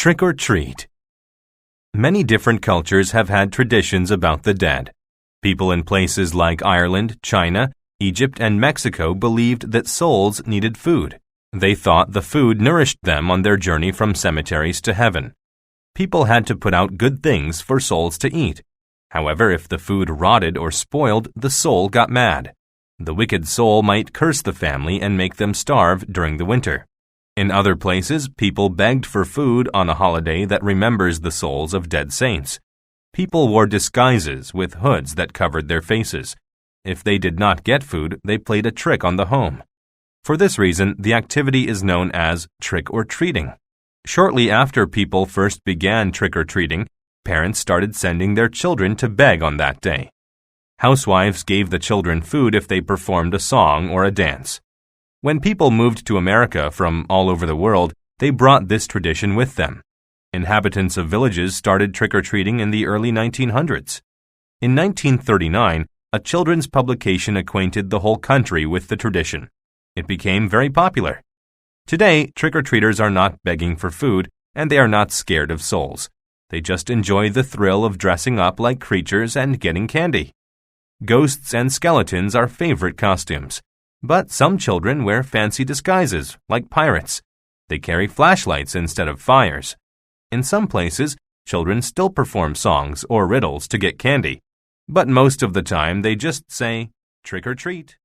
Trick or treat. Many different cultures have had traditions about the dead. People in places like Ireland, China, Egypt, and Mexico believed that souls needed food. They thought the food nourished them on their journey from cemeteries to heaven. People had to put out good things for souls to eat. However, if the food rotted or spoiled, the soul got mad. The wicked soul might curse the family and make them starve during the winter. In other places, people begged for food on a holiday that remembers the souls of dead saints. People wore disguises with hoods that covered their faces. If they did not get food, they played a trick on the home. For this reason, the activity is known as trick or treating. Shortly after people first began trick or treating, parents started sending their children to beg on that day. Housewives gave the children food if they performed a song or a dance. When people moved to America from all over the world, they brought this tradition with them. Inhabitants of villages started trick-or-treating in the early 1900s. In 1939, a children's publication acquainted the whole country with the tradition. It became very popular. Today, trick-or-treaters are not begging for food, and they are not scared of souls. They just enjoy the thrill of dressing up like creatures and getting candy. Ghosts and skeletons are favorite costumes. But some children wear fancy disguises, like pirates. They carry flashlights instead of fires. In some places, children still perform songs or riddles to get candy. But most of the time, they just say, trick or treat.